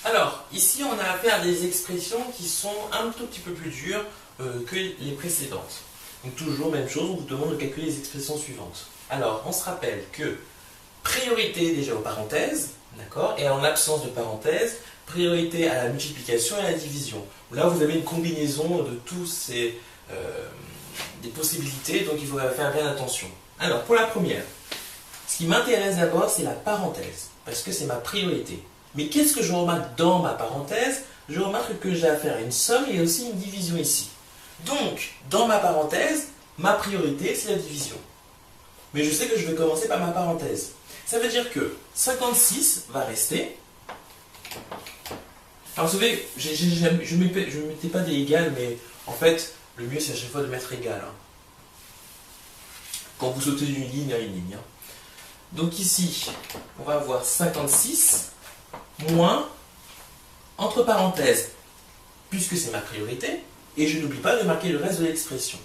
Alors, ici on a affaire à des expressions qui sont un tout petit peu plus dures que les précédentes. Donc toujours même chose, on vous demande de calculer les expressions suivantes. Alors, on se rappelle que priorité déjà aux parenthèses, d'accord, et en l'absence de parenthèses, priorité à la multiplication et à la division. Là, vous avez une combinaison de tous ces des possibilités, donc il faut faire bien attention. Alors, pour la première, ce qui m'intéresse d'abord, c'est la parenthèse, parce que c'est ma priorité. Mais qu'est-ce que je remarque dans ma parenthèse? Je remarque que j'ai affaire à une somme et aussi une division ici. Donc, dans ma parenthèse, ma priorité, c'est la division. Mais je sais que je vais commencer par ma parenthèse. Ça veut dire que 56 va rester. Alors, vous savez, je ne mettais pas des égales, mais en fait, le mieux, c'est à chaque fois de mettre égal. Quand vous sautez d'une ligne à une ligne. Donc ici, on va avoir 56 moins, entre parenthèses, puisque c'est ma priorité, et je n'oublie pas de marquer le reste de l'expression.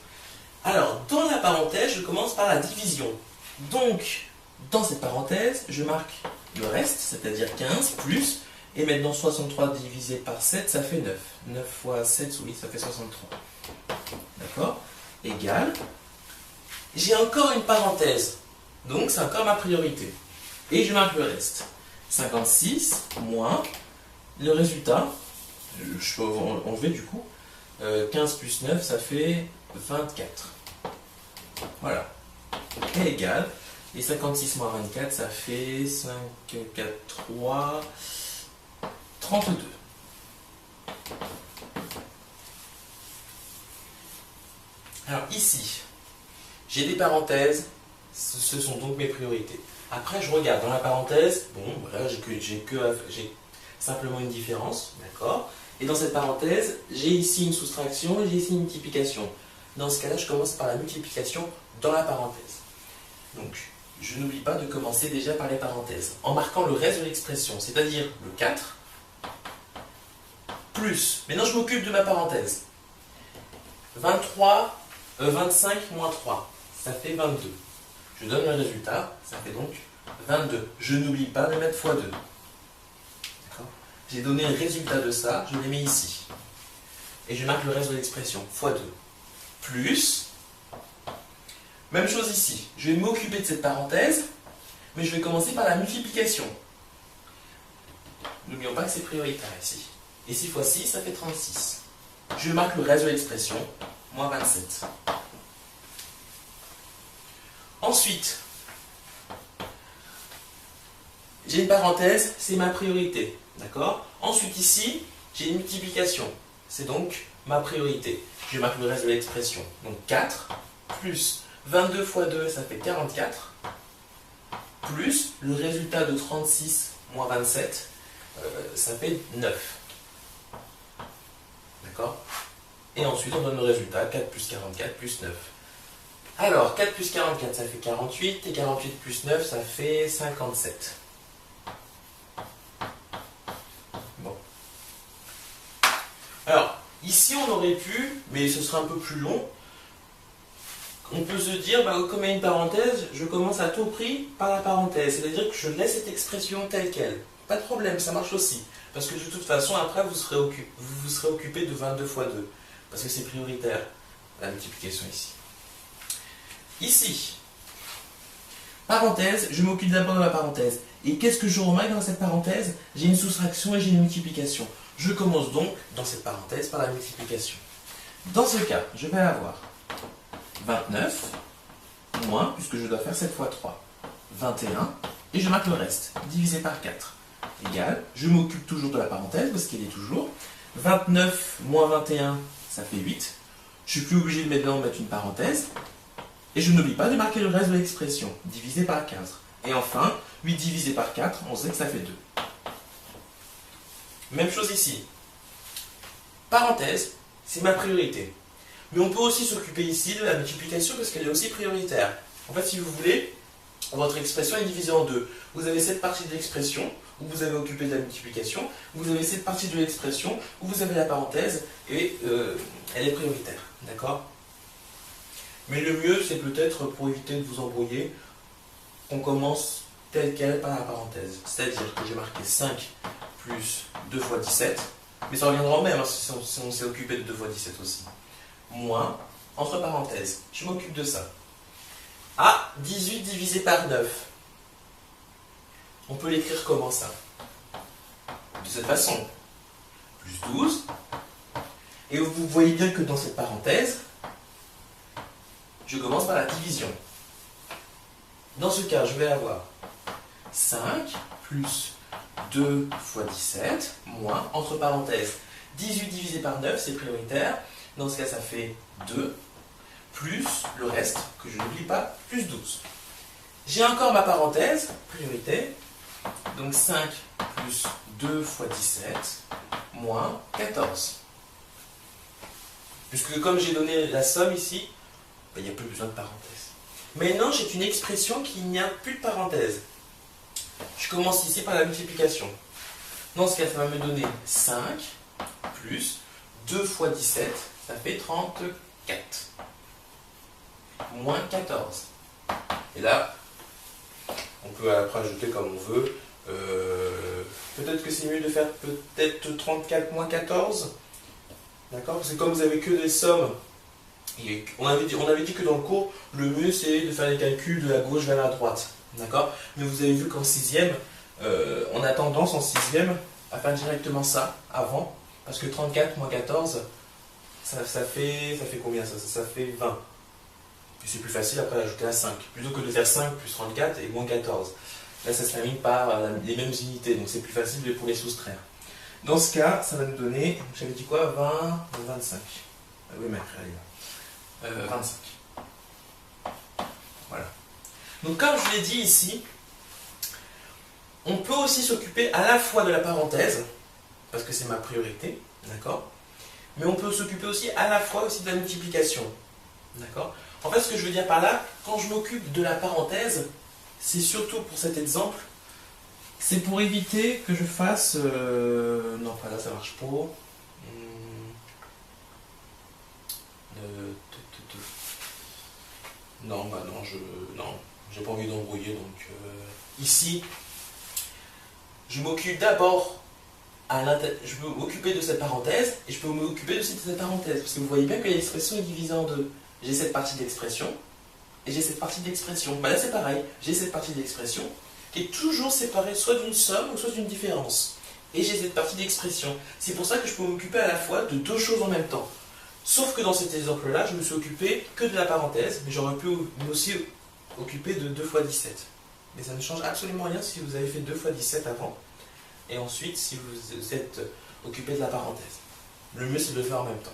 Alors, dans la parenthèse, je commence par la division. Donc, dans cette parenthèse, je marque le reste, c'est-à-dire 15, plus, et maintenant 63 divisé par 7, ça fait 9. 9 fois 7, oui, ça fait 63. D'accord? Égal. J'ai encore une parenthèse, donc c'est encore ma priorité. Et je marque le reste. 56 moins le résultat, je peux enlever du coup, 15 plus 9, ça fait 24. Voilà. Et égal. Et 56 moins 24, ça fait 5, 4, 3, 32. Alors ici, j'ai des parenthèses, ce sont donc mes priorités. Après, je regarde dans la parenthèse, bon, voilà, j'ai simplement une différence, d'accord? Et dans cette parenthèse, j'ai ici une soustraction et j'ai ici une multiplication. Dans ce cas-là, je commence par la multiplication dans la parenthèse. Donc, je n'oublie pas de commencer déjà par les parenthèses, en marquant le reste de l'expression, c'est-à-dire le 4, plus, maintenant je m'occupe de ma parenthèse, 25 moins 3, ça fait 22. Je donne le résultat, ça fait donc 22. Je n'oublie pas de mettre x2. J'ai donné le résultat de ça, je l'ai mis ici. Et je marque le reste de l'expression, x2. Plus, même chose ici. Je vais m'occuper de cette parenthèse, mais je vais commencer par la multiplication. N'oublions pas que c'est prioritaire ici. Et 6 fois 6, ça fait 36. Je marque le reste de l'expression, moins 27. Ensuite, j'ai une parenthèse, c'est ma priorité. D'accord? Ensuite, ici, j'ai une multiplication. C'est donc ma priorité. Je marque le reste de l'expression. Donc 4 plus 22 fois 2, ça fait 44. Plus le résultat de 36 moins 27, ça fait 9. D'accord? Et ensuite, on donne le résultat, 4 plus 44 plus 9. Alors, 4 plus 44, ça fait 48, et 48 plus 9, ça fait 57. Bon. Alors, ici, on aurait pu, mais ce sera un peu plus long, on peut se dire, comme il y a une parenthèse, je commence à tout prix par la parenthèse, c'est-à-dire que je laisse cette expression telle qu'elle. Pas de problème, ça marche aussi. Parce que de toute façon, après, vous serez occupé de 22 fois 2, parce que c'est prioritaire, la multiplication ici. Ici, parenthèse, je m'occupe d'abord de la parenthèse. Et qu'est-ce que je remarque dans cette parenthèse? J'ai une soustraction et j'ai une multiplication. Je commence donc, dans cette parenthèse, par la multiplication. Dans ce cas, je vais avoir 29, moins, puisque je dois faire 7 fois 3, 21, et je marque le reste, divisé par 4, égal, je m'occupe toujours de la parenthèse, parce qu'elle est toujours, 29 moins 21, ça fait 8, je suis plus obligé de maintenant mettre une parenthèse, et je n'oublie pas de marquer le reste de l'expression, divisé par 15. Et enfin, 8 divisé par 4, on sait que ça fait 2. Même chose ici. Parenthèse, c'est ma priorité. Mais on peut aussi s'occuper ici de la multiplication parce qu'elle est aussi prioritaire. En fait, si vous voulez, votre expression est divisée en deux. Vous avez cette partie de l'expression où vous avez occupé de la multiplication. Vous avez cette partie de l'expression où vous avez la parenthèse et elle est prioritaire. D'accord? Mais le mieux, c'est peut-être, pour éviter de vous embrouiller, qu'on commence tel quel par la parenthèse. C'est-à-dire que j'ai marqué 5 plus 2 fois 17, mais ça reviendra au même hein, si on s'est occupé de 2 fois 17 aussi, moins, entre parenthèses, je m'occupe de ça. Ah, 18 divisé par 9. On peut l'écrire comment ça? De cette façon. Plus 12. Et vous voyez bien que dans cette parenthèse, je commence par la division. Dans ce cas, je vais avoir 5 plus 2 fois 17, moins, entre parenthèses, 18 divisé par 9, c'est prioritaire. Dans ce cas, ça fait 2, plus le reste, que je n'oublie pas, plus 12. J'ai encore ma parenthèse, priorité, donc 5 plus 2 fois 17, moins 14. Puisque comme j'ai donné la somme ici, il n'y a plus besoin de parenthèse. Maintenant, j'ai une expression qui n'y a plus de parenthèse. Je commence ici par la multiplication. Dans ce cas, ça va me donner 5 plus 2 fois 17, ça fait 34. Moins 14. Et là, on peut après ajouter comme on veut. Peut-être que c'est mieux de faire peut-être 34 moins 14. D'accord? Parce que comme vous avez que des sommes, on avait dit que dans le cours, le mieux c'est de faire les calculs de la gauche vers la droite. D'accord? Mais vous avez vu qu'en 6e, on a tendance en 6e à faire directement ça avant. Parce que 34 moins 14, ça fait combien ça? Ça fait 20. Puis c'est plus facile après d'ajouter à 5. Plutôt que de faire 5 plus 34 et moins 14. Là, ça se termine par les mêmes unités, donc c'est plus facile pour les soustraire. Dans ce cas, ça va nous donner, j'avais dit quoi? 20, 25. Ah oui, mais après, elle est là. 25. Voilà. Donc comme je l'ai dit ici, on peut aussi s'occuper à la fois de la parenthèse, parce que c'est ma priorité, d'accord? Mais on peut s'occuper aussi à la fois aussi de la multiplication, d'accord? En fait, ce que je veux dire par là, quand je m'occupe de la parenthèse, c'est surtout pour cet exemple, c'est pour éviter que je fasse... Non, pas là, ça marche pas. Non, bah non, j'ai pas envie d'embrouiller, donc... Ici, je m'occupe d'abord... Je peux m'occuper de cette parenthèse, et je peux m'occuper aussi de cette parenthèse, parce que vous voyez bien que l'expression est divisée en deux. J'ai cette partie d'expression, et j'ai cette partie d'expression. Bah là c'est pareil, j'ai cette partie d'expression qui est toujours séparée soit d'une somme ou soit d'une différence. Et j'ai cette partie d'expression. C'est pour ça que je peux m'occuper à la fois de deux choses en même temps. Sauf que dans cet exemple-là, je me suis occupé que de la parenthèse, mais j'aurais pu aussi occuper de 2 fois 17. Mais ça ne change absolument rien si vous avez fait 2 fois 17 avant, et ensuite si vous êtes occupé de la parenthèse. Le mieux c'est de le faire en même temps.